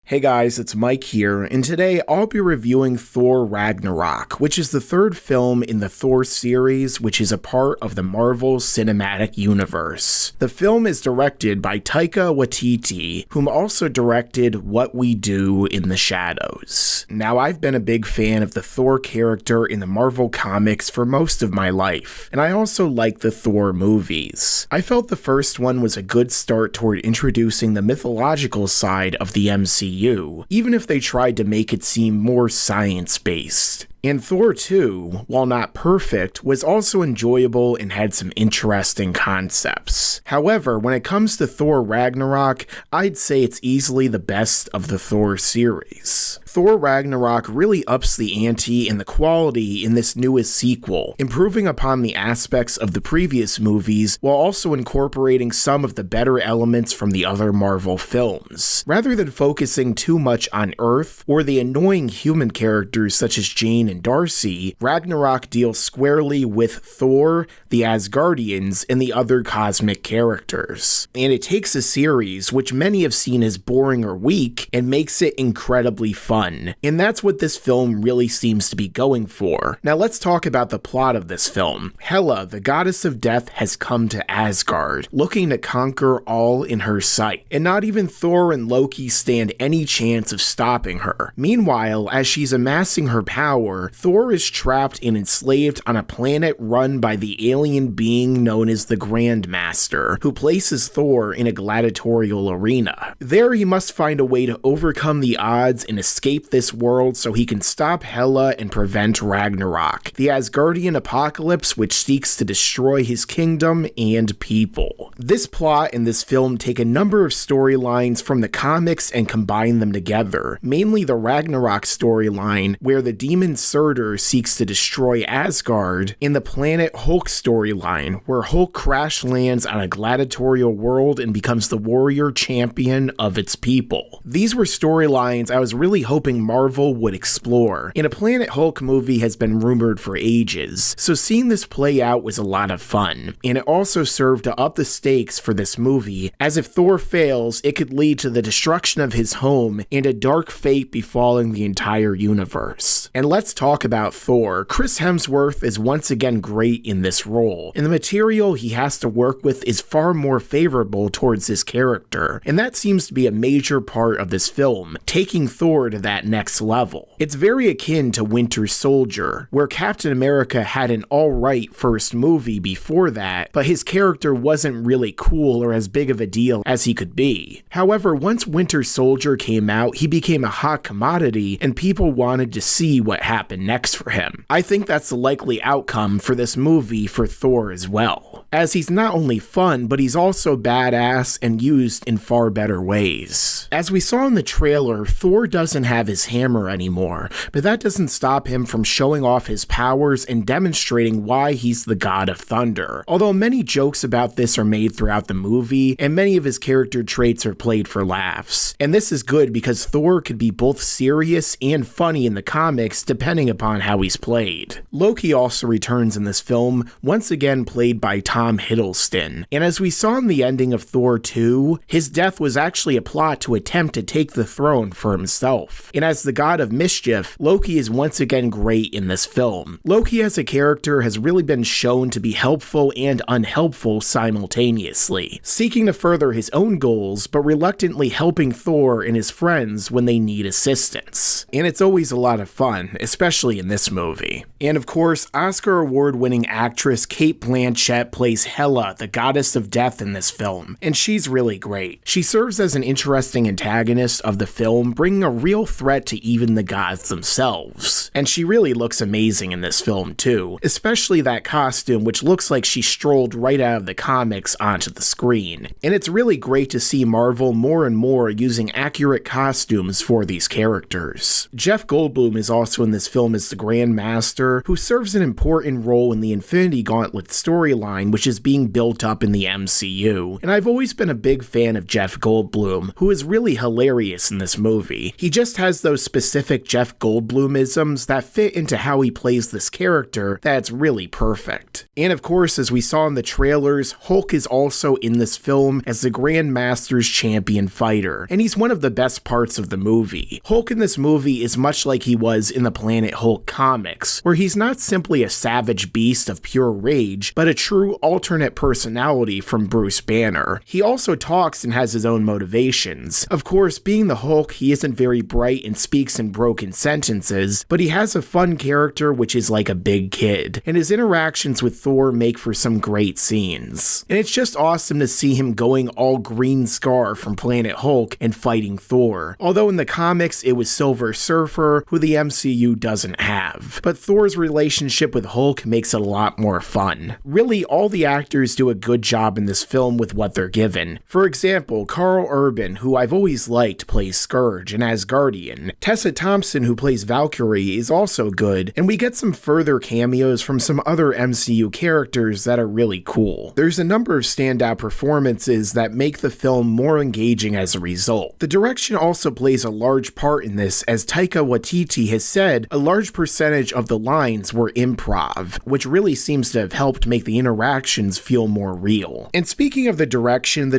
Hey guys, it's Mike here, and today I'll be reviewing Thor Ragnarok, which is the third film in the Thor series, which is a part of the Marvel Cinematic Universe. The film is directed by Taika Waititi, whom also directed What We Do in the Shadows. Now, I've been a big fan of the Thor character in the Marvel comics for most of my life, and I also like the Thor movies. I felt the first one was a good start toward introducing the mythological side of the MCU, even if they tried to make it seem more science-based. And Thor 2, while not perfect, was also enjoyable and had some interesting concepts. However, when it comes to Thor Ragnarok, I'd say it's easily the best of the Thor series. Thor Ragnarok really ups the ante and the quality in this newest sequel, improving upon the aspects of the previous movies while also incorporating some of the better elements from the other Marvel films. Rather than focusing too much on Earth or the annoying human characters such as Jane and Darcy, Ragnarok deals squarely with Thor, the Asgardians, and the other cosmic characters. And it takes a series which many have seen as boring or weak and makes it incredibly fun. And that's what this film really seems to be going for. Now let's talk about the plot of this film. Hela, the goddess of death, has come to Asgard, looking to conquer all in her sight, and not even Thor and Loki stand any chance of stopping her. Meanwhile, as she's amassing her power, Thor is trapped and enslaved on a planet run by the alien being known as the Grandmaster, who places Thor in a gladiatorial arena. There he must find a way to overcome the odds and escape this world so he can stop Hela and prevent Ragnarok, the Asgardian apocalypse which seeks to destroy his kingdom and people. This plot and this film take a number of storylines from the comics and combine them together, mainly the Ragnarok storyline where the demon Surtur seeks to destroy Asgard, and the Planet Hulk storyline where Hulk crash lands on a gladiatorial world and becomes the warrior champion of its people. These were storylines I was really hoping Marvel would explore, and a Planet Hulk movie has been rumored for ages, so seeing this play out was a lot of fun, and it also served to up the stakes for this movie, as if Thor fails, it could lead to the destruction of his home and a dark fate befalling the entire universe. And let's talk about Thor. Chris Hemsworth is once again great in this role, and the material he has to work with is far more favorable towards his character, and that seems to be a major part of this film, taking Thor to that next level. It's very akin to Winter Soldier, where Captain America had an alright first movie before that, but his character wasn't really cool or as big of a deal as he could be. However, once Winter Soldier came out, he became a hot commodity, and people wanted to see what happened next for him. I think that's the likely outcome for this movie for Thor as well, as he's not only fun, but he's also badass and used in far better ways. As we saw in the trailer, Thor doesn't have his hammer anymore, but that doesn't stop him from showing off his powers and demonstrating why he's the god of thunder. Although many jokes about this are made throughout the movie, and many of his character traits are played for laughs. And this is good because Thor could be both serious and funny in the comics depending upon how he's played. Loki also returns in this film, once again played by Tom Hiddleston, and as we saw in the ending of Thor 2, his death was actually a plot to attempt to take the throne for himself. And as the god of mischief, Loki is once again great in this film. Loki as a character has really been shown to be helpful and unhelpful simultaneously, seeking to further his own goals, but reluctantly helping Thor and his friends when they need assistance. And it's always a lot of fun, especially in this movie. And of course, Oscar award-winning actress Cate Blanchett plays Hela, the goddess of death in this film, and she's really great. She serves as an interesting antagonist of the film, bringing a real threat to even the gods themselves. And she really looks amazing in this film too, especially that costume which looks like she strolled right out of the comics onto the screen. And it's really great to see Marvel more and more using accurate costumes for these characters. Jeff Goldblum is also in this film as the Grandmaster, who serves an important role in the Infinity Gauntlet storyline, which is being built up in the MCU, and I've always been a big fan of Jeff Goldblum, who is really hilarious in this movie. He just has those specific Jeff Goldblum-isms that fit into how he plays this character that's really perfect. And of course, as we saw in the trailers, Hulk is also in this film as the Grand Master's champion fighter, and he's one of the best parts of the movie. Hulk in this movie is much like he was in the Planet Hulk comics, where he's not simply a savage beast of pure rage, but a true alternate personality from Bruce Banner. He also talks and has his own motivations. Of course, being the Hulk, he isn't very bright and speaks in broken sentences, but he has a fun character which is like a big kid, and his interactions with Thor make for some great scenes. And it's just awesome to see him going all Green Scar from Planet Hulk and fighting Thor, although in the comics it was Silver Surfer, who the MCU doesn't have. But Thor's relationship with Hulk makes it a lot more fun. Really, all the actors do a good job in this film with what they're given. For example, Karl Urban, who I've always liked, plays Scourge and Asgardian. Tessa Thompson, who plays Valkyrie, is also good, and we get some further cameos from some other MCU characters that are really cool. There's a number of standout performances that make the film more engaging as a result. The direction also plays a large part in this, as Taika Waititi has said a large percentage of the lines were improv, which really seems to have helped make the interactions feel more real. And speaking of the direction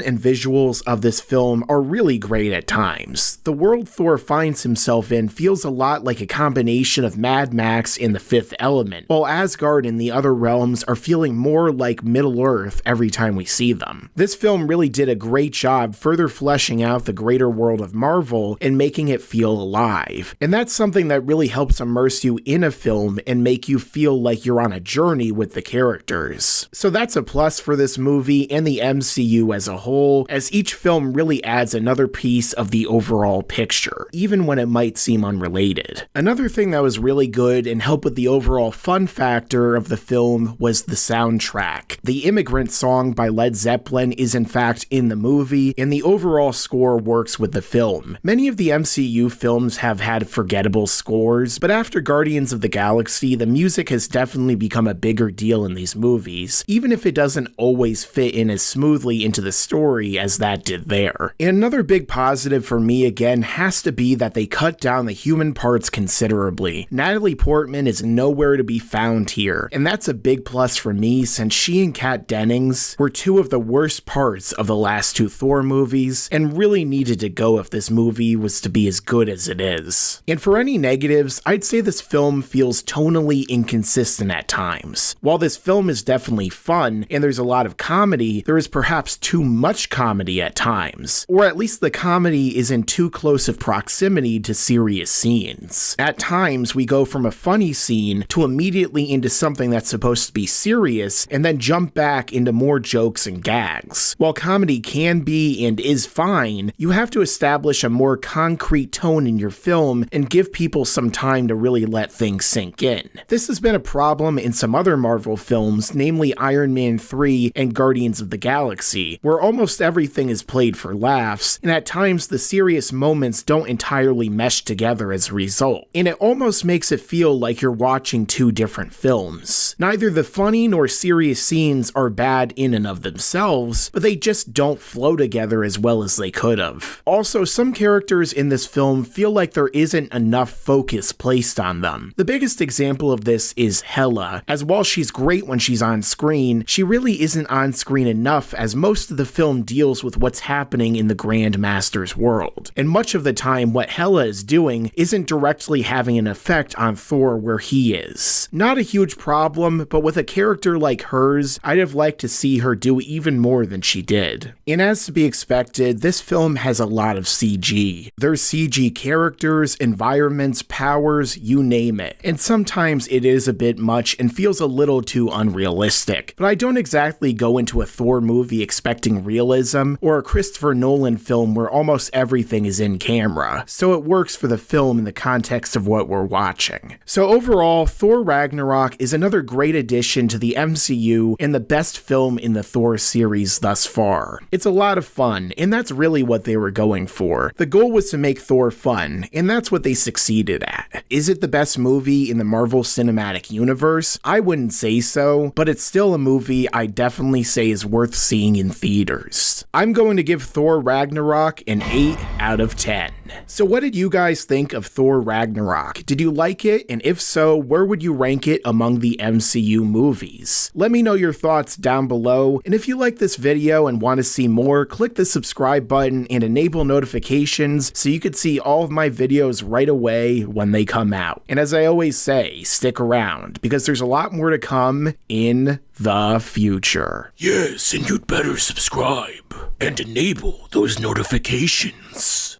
and visuals of this film are really great at times. The world Thor finds himself in feels a lot like a combination of Mad Max and The Fifth Element, while Asgard and the other realms are feeling more like Middle-earth every time we see them. This film really did a great job further fleshing out the greater world of Marvel and making it feel alive. And that's something that really helps immerse you in a film and make you feel like you're on a journey with the characters. So that's a plus for this movie and the MCU as a whole, as each film really adds another piece of the overall picture, even when it might seem unrelated. Another thing that was really good and helped with the overall fun factor of the film was the soundtrack. The Immigrant Song by Led Zeppelin is in fact in the movie, and the overall score works with the film. Many of the MCU films have had forgettable scores, but after Guardians of the Galaxy, the music has definitely become a bigger deal in these movies, even if it doesn't always fit in as smoothly into the story as that did there. And another big positive for me again has to be that they cut down the human parts considerably. Natalie Portman is nowhere to be found here, and that's a big plus for me since she and Kat Dennings were two of the worst parts of the last two Thor movies and really needed to go if this movie was to be as good as it is. And for any negatives, I'd say this film feels tonally inconsistent at times. While this film is definitely fun and there's a lot of comedy, there is perhaps too much comedy at times, or at least the comedy is in too close of proximity to serious scenes. At times, we go from a funny scene to immediately into something that's supposed to be serious and then jump back into more jokes and gags. While comedy can be and is fine, you have to establish a more concrete tone in your film and give people some time to really let things sink in. This has been a problem in some other Marvel films, namely Iron Man 3 and Guardians of the Galaxy, where almost everything is played for laughs, and at times the serious moments don't entirely mesh together as a result, and it almost makes it feel like you're watching two different films. Neither the funny nor serious scenes are bad in and of themselves, but they just don't flow together as well as they could have. Also, some characters in this film feel like there isn't enough focus placed on them. The biggest example of this is Hela, as while she's great when she's on screen, she really isn't on screen enough as most of the film deals with what's happening in the Grand Master's world. And much of the time, what Hela is doing isn't directly having an effect on Thor where he is. Not a huge problem, but with a character like hers, I'd have liked to see her do even more than she did. And as to be expected, this film has a lot of CG. There's CG characters, environments, powers, you name it. And sometimes it is a bit much and feels a little too unrealistic. But I don't exactly go into a Thor movie expecting realism, or a Christopher Nolan film where almost everything is in camera, so it works for the film in the context of what we're watching. So overall, Thor Ragnarok is another great addition to the MCU and the best film in the Thor series thus far. It's a lot of fun, and that's really what they were going for. The goal was to make Thor fun, and that's what they succeeded at. Is it the best movie in the Marvel Cinematic Universe? I wouldn't say so, but but it's still a movie I definitely say is worth seeing in theaters. I'm going to give Thor Ragnarok an 8 out of 10. So what did you guys think of Thor Ragnarok? Did you like it? And if so, where would you rank it among the MCU movies? Let me know your thoughts down below, and if you like this video and want to see more, click the subscribe button and enable notifications so you can see all of my videos right away when they come out. And as I always say, stick around, because there's a lot more to come in the future. Yes, and you'd better subscribe and enable those notifications.